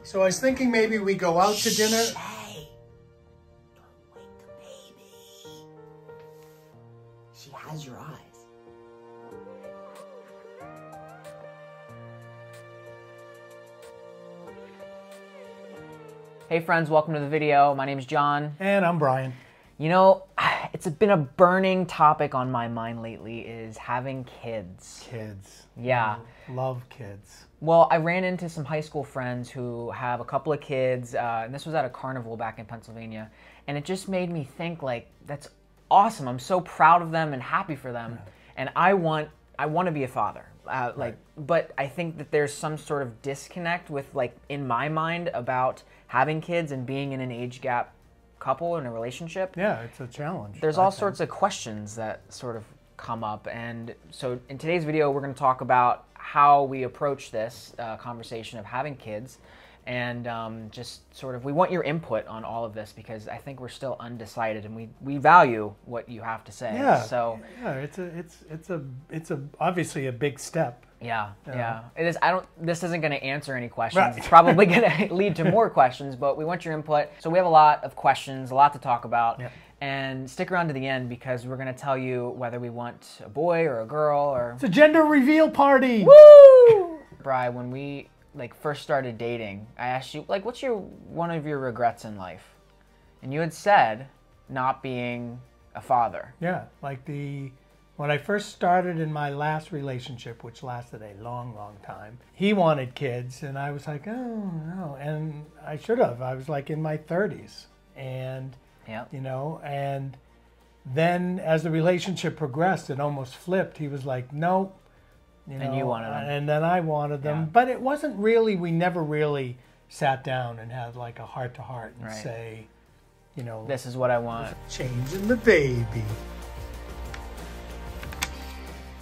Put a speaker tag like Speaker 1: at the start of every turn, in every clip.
Speaker 1: So I was thinking maybe we go out to dinner.
Speaker 2: Hey, don't wake the baby. She has your eyes.
Speaker 3: Hey friends, welcome to the video. My name is John.
Speaker 1: And I'm Brian.
Speaker 3: You know, it's been a burning topic on my mind lately is having kids.
Speaker 1: Kids.
Speaker 3: Yeah.
Speaker 1: Love kids.
Speaker 3: Well, I ran into some high school friends who have a couple of kids, and this was at a carnival back in Pennsylvania, and it just made me think, like, that's awesome. I'm so proud of them and happy for them, and I want to be a father. But I think that there's some sort of disconnect with, like, in my mind about having kids and being in an age gap couple in a relationship.
Speaker 1: Yeah, it's a challenge.
Speaker 3: There's all sorts of questions that sort of come up, and so in today's video we're going to talk about how we approach this conversation of having kids, and just sort of we want your input on all of this because I think we're still undecided and we value what you have to say.
Speaker 1: Yeah.
Speaker 3: So
Speaker 1: yeah, it's obviously a big step.
Speaker 3: Yeah. It is. This isn't going to answer any questions.
Speaker 1: Right.
Speaker 3: It's probably going to lead to more questions, but we want your input. So we have a lot of questions, a lot to talk about.
Speaker 1: Yeah.
Speaker 3: And stick around to the end because we're going to tell you whether we want a boy or a girl or...
Speaker 1: It's a gender reveal party.
Speaker 3: Woo! Bri, when we first started dating, I asked you, what's one of your regrets in life? And you had said not being a father.
Speaker 1: Yeah, when I first started in my last relationship, which lasted a long, long time, he wanted kids, and I was like, oh, no. And I should have. I was like in my 30s. And, you know, and then as the relationship progressed, it almost flipped. He was like, no. You know,
Speaker 3: and you wanted them.
Speaker 1: And then I wanted them. Yeah. But it wasn't really, we never really sat down and had like a heart-to-heart and say, you know.
Speaker 3: This is what I want.
Speaker 1: Changing the baby.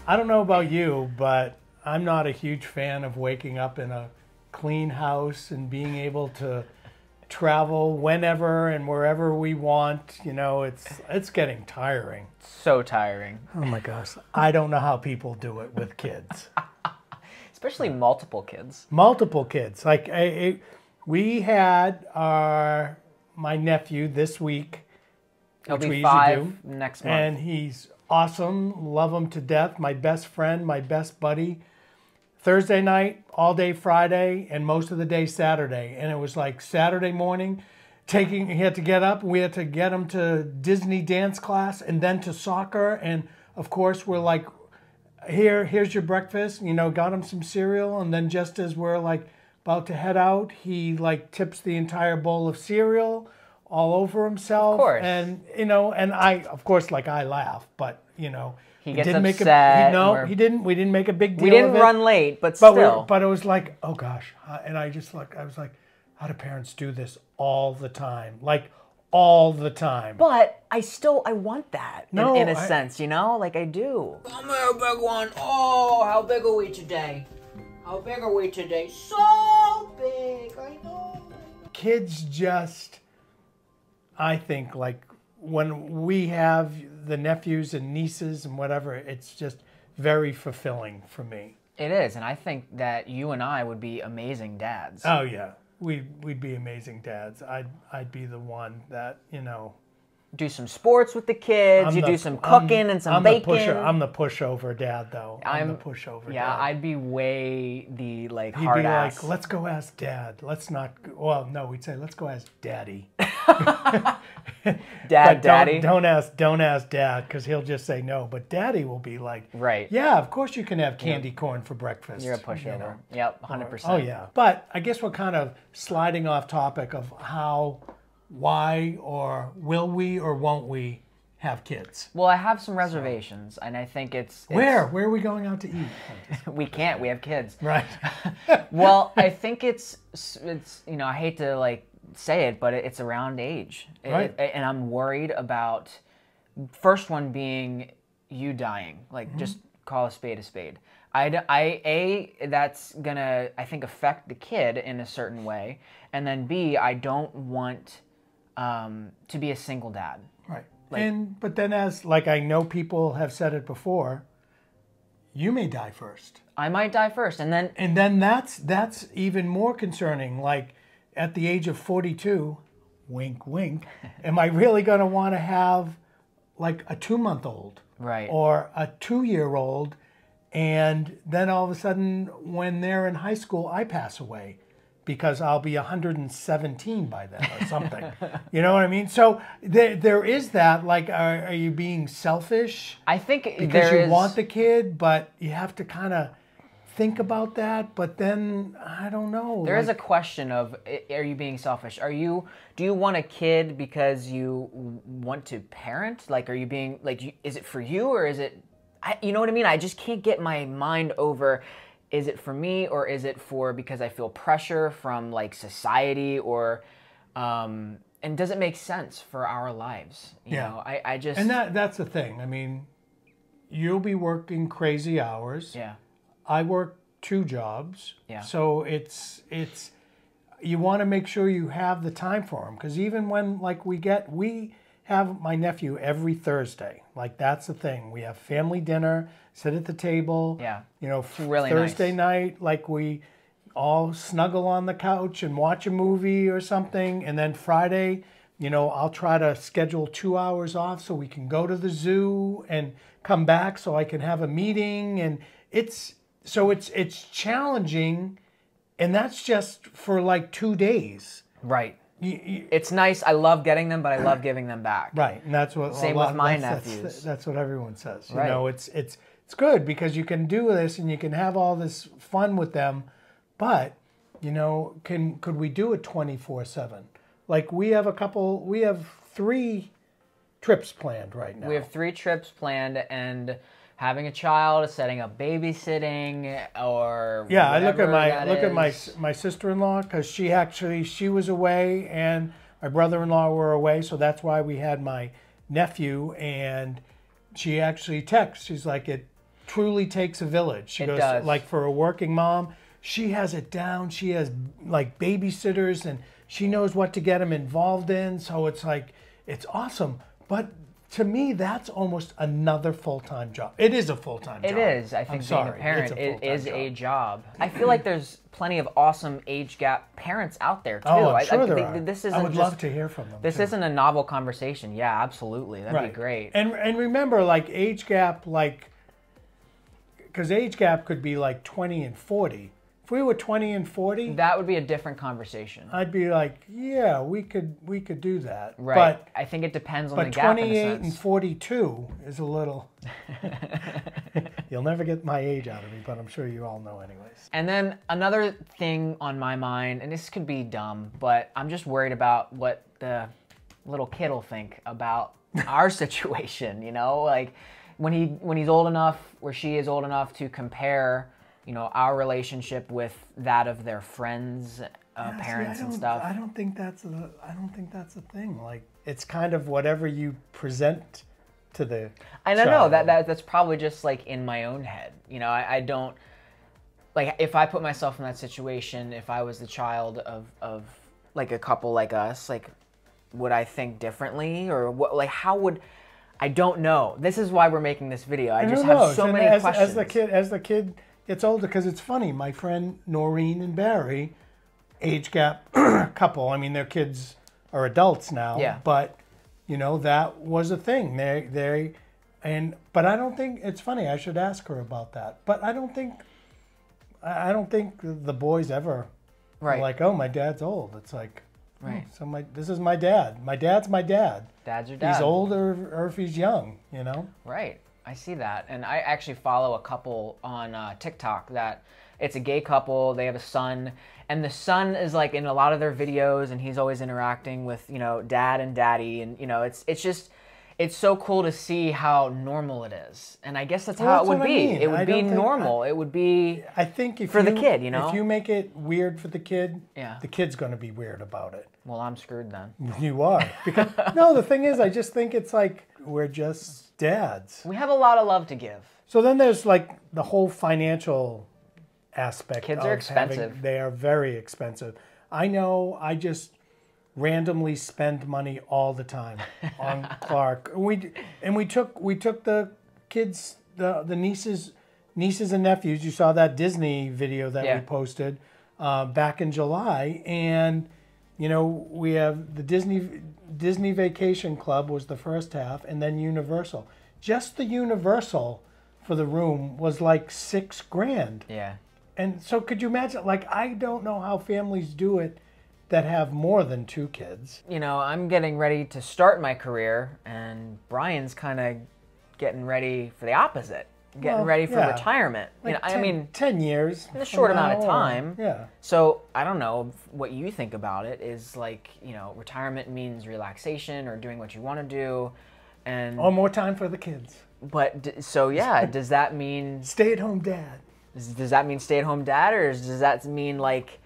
Speaker 1: I don't know about you, but I'm not a huge fan of waking up in a clean house and being able to travel whenever and wherever we want. You know, it's getting tiring.
Speaker 3: So tiring.
Speaker 1: Oh my gosh. I don't know how people do it with kids.
Speaker 3: Especially multiple kids.
Speaker 1: Multiple kids. Like we had my nephew this week.
Speaker 3: He'll be 5 next month.
Speaker 1: And he's awesome, love him to death. My best friend, my best buddy. Thursday night, all day Friday, and most of the day Saturday. And it was like Saturday morning, he had to get up. We had to get him to Disney dance class and then to soccer. And of course, we're like, here's your breakfast. You know, got him some cereal. And then just as we're like about to head out, he like tips the entire bowl of cereal all over himself.
Speaker 3: Of course.
Speaker 1: And, you know, and I laugh, but, you know.
Speaker 3: He gets upset.
Speaker 1: He didn't. We didn't make a big deal.
Speaker 3: We didn't run late, but still.
Speaker 1: But it was like, oh gosh. And I was like, how do parents do this all the time? Like, all the time.
Speaker 3: But I want that in a sense, you know? Like, I do. Come here, big one. Oh, how big are we today? How big are we today? So big, I know.
Speaker 1: Kids just, I think, like, when we have the nephews and nieces and whatever, it's just very fulfilling for me.
Speaker 3: It is, and I think that you and I would be amazing dads.
Speaker 1: Oh yeah, we'd be amazing dads. I'd be the one that, you know,
Speaker 3: do some sports with the kids. You do some cooking and some baking.
Speaker 1: I'm the pushover dad, though. I'm the pushover dad.
Speaker 3: Yeah, I'd be way the
Speaker 1: He'd
Speaker 3: hard
Speaker 1: be
Speaker 3: ass.
Speaker 1: Like, let's go ask Dad. Let's not. Well, no, we'd say let's go ask Daddy.
Speaker 3: Daddy.
Speaker 1: Don't ask Dad because he'll just say no. But Daddy will be like,
Speaker 3: right.
Speaker 1: Yeah, of course you can have candy corn for breakfast.
Speaker 3: You're a pushover. You know? Yep, 100%.
Speaker 1: Oh yeah. But I guess we're kind of sliding off topic of why or will we or won't we have kids?
Speaker 3: Well, I have some reservations, and I think it's...
Speaker 1: Where are we going out to eat?
Speaker 3: We can't. We have kids.
Speaker 1: Right.
Speaker 3: Well, I think it's you know, I hate to say it, but it's around age.
Speaker 1: Right.
Speaker 3: And I'm worried about first one being you dying. Just call a spade a spade. That's gonna, I think, affect the kid in a certain way, and then B, I don't want to be a single dad.
Speaker 1: Right. But then as I know people have said it before, you may die first.
Speaker 3: I might die first, and then
Speaker 1: that's even more concerning. Like, at the age of 42, wink, wink, am I really going to want to have like a 2-month-old
Speaker 3: Right.
Speaker 1: or a 2-year-old? And then all of a sudden, when they're in high school, I pass away because I'll be 117 by then or something. You know what I mean? So there is that, like, are you being selfish?
Speaker 3: I think
Speaker 1: Because you want the kid, but you have to kind of think about that. But then, I don't know.
Speaker 3: There is a question of, are you being selfish? Do you want a kid because you want to parent? Like, are you being, like, is it for you or is it, you know what I mean? I just can't get my mind over, is it for me or is it for because I feel pressure from like society or, and does it make sense for our lives? You know, I just...
Speaker 1: And that's the thing. I mean, you'll be working crazy hours.
Speaker 3: Yeah.
Speaker 1: I work 2 jobs.
Speaker 3: Yeah.
Speaker 1: So it's you want to make sure you have the time for them. Because even when, like, we have my nephew every Thursday. Like, that's the thing. We have family dinner, sit at the table.
Speaker 3: Yeah.
Speaker 1: You know,
Speaker 3: really
Speaker 1: Thursday
Speaker 3: nice.
Speaker 1: night, like, we all snuggle on the couch and watch a movie or something. And then Friday, you know, I'll try to schedule 2 hours off so we can go to the zoo and come back so I can have a meeting. And it's challenging. And that's just for like 2 days.
Speaker 3: Right. It's nice. I love getting them, but I love giving them back.
Speaker 1: Right, and that's what
Speaker 3: Same with my nephews.
Speaker 1: That's what everyone says. You
Speaker 3: Right.
Speaker 1: know, it's good because you can do this and you can have all this fun with them, but you know, could we do it 24/7? Like we have 3 trips planned right now.
Speaker 3: We have 3 trips planned, and having a child, setting up babysitting, or
Speaker 1: I look at
Speaker 3: whatever
Speaker 1: my
Speaker 3: is.
Speaker 1: my sister-in-law because she was away and my brother-in-law were away, so that's why we had my nephew. And she actually texts. She's like, it truly takes a village. She goes,
Speaker 3: does.
Speaker 1: like, for a working mom, she has it down. She has like babysitters and she knows what to get them involved in. So it's like, it's awesome. But to me, that's almost another full-time job. It is a full-time job.
Speaker 3: It is. I think being a parent is a
Speaker 1: job.
Speaker 3: job. I feel like there's plenty of awesome age gap parents out there too.
Speaker 1: Oh, I'm sure
Speaker 3: I
Speaker 1: there
Speaker 3: think
Speaker 1: are.
Speaker 3: this
Speaker 1: I
Speaker 3: isn't
Speaker 1: would
Speaker 3: just,
Speaker 1: love to hear from them.
Speaker 3: This
Speaker 1: too.
Speaker 3: isn't a novel conversation. Yeah, absolutely. That'd
Speaker 1: Right.
Speaker 3: be great.
Speaker 1: And remember, like, age gap, like, because age gap could be like 20 and 40. If we were 20 and 40,
Speaker 3: That would be a different conversation.
Speaker 1: I'd be like, yeah, we could do that.
Speaker 3: Right.
Speaker 1: But
Speaker 3: I think it depends on the
Speaker 1: But
Speaker 3: gap in a
Speaker 1: 28
Speaker 3: sense.
Speaker 1: and 42 is a little... You'll never get my age out of me, but I'm sure you all know anyways.
Speaker 3: And then another thing on my mind, and this could be dumb, but I'm just worried about what the little kid will think about our situation, you know? Like, when he's old enough, or she is old enough to compare, you know, our relationship with that of their friends, parents and stuff.
Speaker 1: I don't think that's a thing. Like, it's kind of whatever you present to the
Speaker 3: I don't know,
Speaker 1: child.
Speaker 3: that's probably just like in my own head. You know, I don't, like, if I put myself in that situation, if I was the child of like a couple like us, like, would I think differently, or what? Like, how would? I don't know. This is why we're making this video. I just have so many questions.
Speaker 1: As the kid gets older, because it's funny. My friend Noreen and Barry, age gap couple. I mean, their kids are adults now.
Speaker 3: Yeah.
Speaker 1: But you know, that was a thing. But I don't think it's funny. I should ask her about that. But I don't think the boys ever
Speaker 3: Right.
Speaker 1: like, oh, my dad's old. It's like,
Speaker 3: Right.
Speaker 1: So this is my dad. My dad's my dad.
Speaker 3: Dad's your dad.
Speaker 1: He's old or if he's young, you know?
Speaker 3: Right. I see that. And I actually follow a couple on TikTok that it's a gay couple. They have a son. And the son is like in a lot of their videos, and he's always interacting with, you know, dad and daddy. And, you know, it's just, it's so cool to see how normal it is. And I guess that's how
Speaker 1: Well,
Speaker 3: it would
Speaker 1: that's what I
Speaker 3: be.
Speaker 1: mean.
Speaker 3: It would
Speaker 1: I
Speaker 3: be
Speaker 1: don't think-
Speaker 3: normal. It would be
Speaker 1: I think if
Speaker 3: for the kid, you know?
Speaker 1: If you make it weird for the kid,
Speaker 3: Yeah.
Speaker 1: the kid's going to be weird about it.
Speaker 3: Well, I'm screwed then.
Speaker 1: You are. Because no, the thing is, I just think it's like we're just dads.
Speaker 3: We have a lot of love to give.
Speaker 1: So then there's like the whole financial aspect.
Speaker 3: Kids are expensive.
Speaker 1: They are very expensive. I know. I just randomly spend money all the time on Clark. We took the kids, the nieces and nephews. You saw that Disney video that
Speaker 3: Yeah.
Speaker 1: we posted back in July, and You know, we have the Disney Vacation Club was the first half, and then Universal. Just the Universal for the room was like $6,000.
Speaker 3: Yeah.
Speaker 1: And so could you imagine, like, I don't know how families do it that have more than 2 kids.
Speaker 3: You know, I'm getting ready to start my career, and Brian's kind of getting ready for the opposite. Getting ready for retirement.
Speaker 1: Like
Speaker 3: you know, 10,
Speaker 1: 10 years.
Speaker 3: In a short amount of time.
Speaker 1: Yeah.
Speaker 3: So I don't know what you think about it. Is like, you know, retirement means relaxation or doing what you want to do, and
Speaker 1: Or more time for the kids.
Speaker 3: But so yeah, does that mean
Speaker 1: Stay-at-home dad.
Speaker 3: Does that mean stay-at-home dad, or does that mean like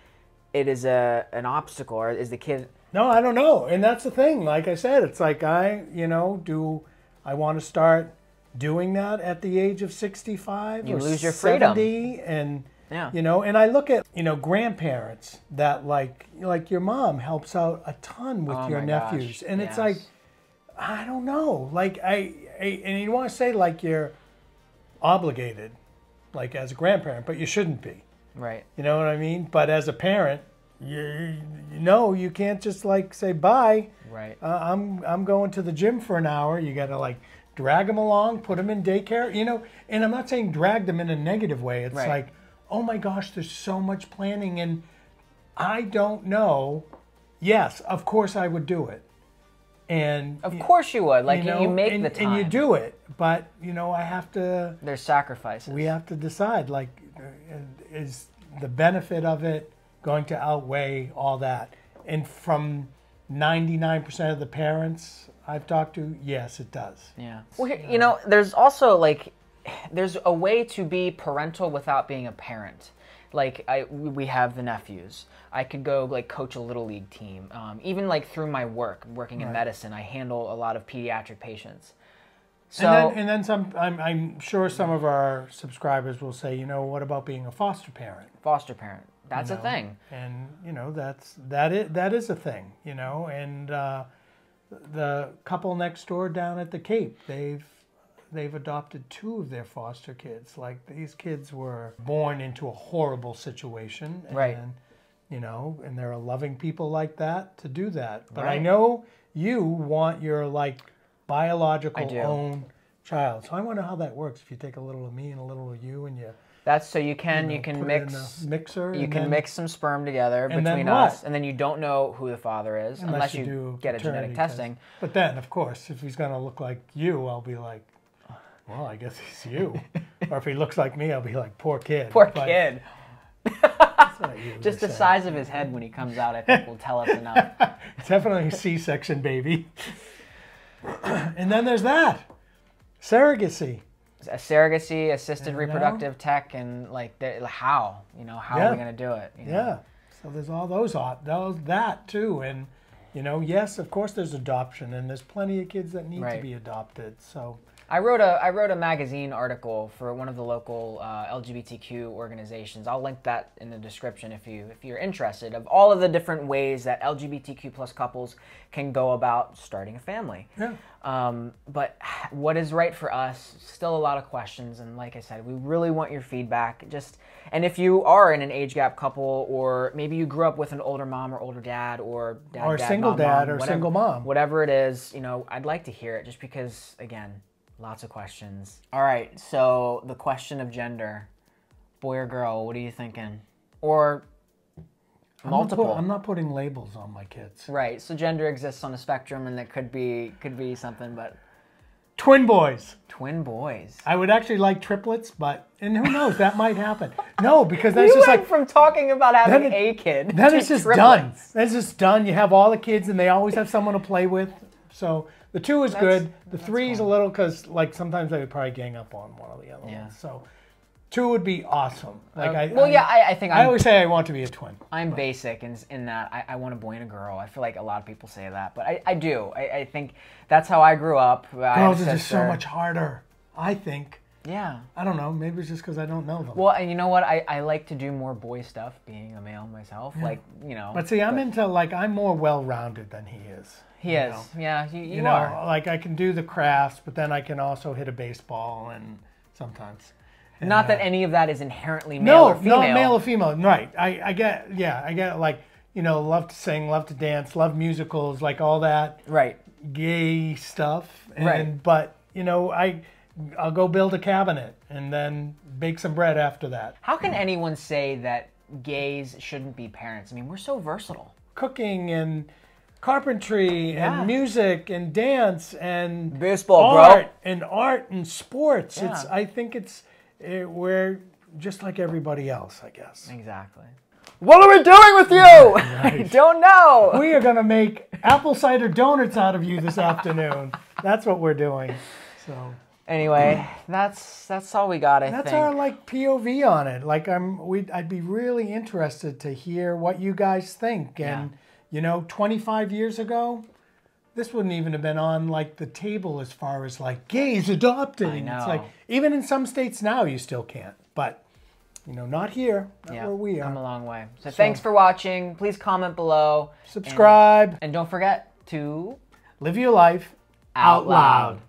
Speaker 3: it is an obstacle, or is the kid?
Speaker 1: No, I don't know, and that's the thing. Like I said, it's like do I want to start doing that at the age of 65
Speaker 3: You
Speaker 1: or
Speaker 3: lose your
Speaker 1: 70? And you know, and I look at grandparents that like your mom helps out a ton with your nephews, and it's like, I don't know, like and you want to say like you're obligated, like as a grandparent, but you shouldn't be.
Speaker 3: Right.
Speaker 1: You know what I mean? But as a parent, you can't just like say bye.
Speaker 3: Right.
Speaker 1: I'm going to the gym for an hour. You got to like drag them along, put them in daycare. You know, and I'm not saying drag them in a negative way. It's like, oh my gosh, there's so much planning, and I don't know. Yes, of course I would do it. And
Speaker 3: of course you would. Like you make the time.
Speaker 1: And you do it, but I have to.
Speaker 3: There's sacrifices.
Speaker 1: We have to decide. Like, is the benefit of it going to outweigh all that? And from 99% of the parents I've talked to, yes, it does.
Speaker 3: Yeah. Well, there's also like, there's a way to be parental without being a parent. Like we have the nephews. I could go like coach a little league team. Even like through my working in medicine, I handle a lot of pediatric patients. So
Speaker 1: and then some. I'm sure some of our subscribers will say, what about being a foster parent?
Speaker 3: Foster parent, that's a thing.
Speaker 1: And that is a thing. And the couple next door down at the Cape, they've adopted 2 of their foster kids. Like, these kids were born into a horrible situation, and and there are loving people like that to do that. But I know you want your like biological own child, so I wonder how that works. If you take a little of me and a little of you, and you can
Speaker 3: mix some sperm together between us, and then you don't know who the father is unless you get a genetic testing.
Speaker 1: But then, of course, if he's gonna look like you, I'll be like, well, I guess he's you. Or if he looks like me, I'll be like, poor kid.
Speaker 3: Poor kid. Just the size of his head when he comes out, I think, will tell us enough.
Speaker 1: Definitely C-section, baby. And then there's that. Surrogacy.
Speaker 3: Surrogacy, assisted reproductive tech, and like how are we going to do it?
Speaker 1: Yeah. So there's all that too. And, yes, of course there's adoption, and there's plenty of kids that need to be adopted. So
Speaker 3: I wrote a magazine article for one of the local LGBTQ organizations. I'll link that in the description if you're interested, of all of the different ways that LGBTQ plus couples can go about starting a family.
Speaker 1: Yeah.
Speaker 3: But what is right for us? Still a lot of questions, and like I said, we really want your feedback. And if you are in an age gap couple, or maybe you grew up with an older mom or older dad, or
Speaker 1: a single dad or single mom,
Speaker 3: whatever it is, I'd like to hear it, just because, again, lots of questions. All right, so the question of gender, boy or girl, what are you thinking? Or multiple.
Speaker 1: I'm not putting labels on my kids.
Speaker 3: Right, so gender exists on a spectrum, and it could be something, but
Speaker 1: twin boys.
Speaker 3: Twin boys.
Speaker 1: I would actually like triplets, and who knows, that might happen. No, because that's just like
Speaker 3: from talking about having a kid.
Speaker 1: Then it's just done. It's just done. You have all the kids, and they always have someone to play with. So the 2 is good. The 3 is a little, because like sometimes they would probably gang up on one of the other ones. So 2 would be awesome. Like
Speaker 3: I think I
Speaker 1: always say I want to be a twin.
Speaker 3: I'm basic in that I want a boy and a girl. I feel like a lot of people say that, but I do. I think that's how I grew up.
Speaker 1: Girls are just so much harder, I think.
Speaker 3: Yeah.
Speaker 1: I don't know. Maybe it's just because I don't know them.
Speaker 3: Well, and you know what? I like to do more boy stuff, being a male myself. Yeah. Like,
Speaker 1: But see, I'm more well-rounded than he is.
Speaker 3: He is. Yeah, you
Speaker 1: are. Like, I can do the crafts, but then I can also hit a baseball, and sometimes. And,
Speaker 3: not that any of that is inherently male or female.
Speaker 1: No, male or female. Right. I get like, you know, love to sing, love to dance, love musicals, like all that
Speaker 3: Right.
Speaker 1: gay stuff. And,
Speaker 3: Right.
Speaker 1: But, you know, I'll go build a cabinet and then bake some bread after that.
Speaker 3: How can anyone say that gays shouldn't be parents? I mean, we're so versatile.
Speaker 1: Cooking and carpentry
Speaker 3: Yeah.
Speaker 1: and music and dance and
Speaker 3: Baseball, bro.
Speaker 1: art and sports.
Speaker 3: Yeah.
Speaker 1: I think we're just like everybody else, I guess.
Speaker 3: Exactly. What are we doing with you? I don't know.
Speaker 1: We are going to make apple cider donuts out of you this afternoon. That's what we're doing. So
Speaker 3: Anyway, that's all we got, I
Speaker 1: that's
Speaker 3: think.
Speaker 1: our like POV on it. Like I'd be really interested to hear what you guys think. And you know, 25 years ago, this wouldn't even have been on like the table as far as like gays adopting.
Speaker 3: I know.
Speaker 1: It's like even in some states now you still can't. But you know, not here, not where we
Speaker 3: Come a
Speaker 1: are.
Speaker 3: long way. So thanks for watching. Please comment below.
Speaker 1: Subscribe.
Speaker 3: And don't forget to
Speaker 1: Live your life out loud.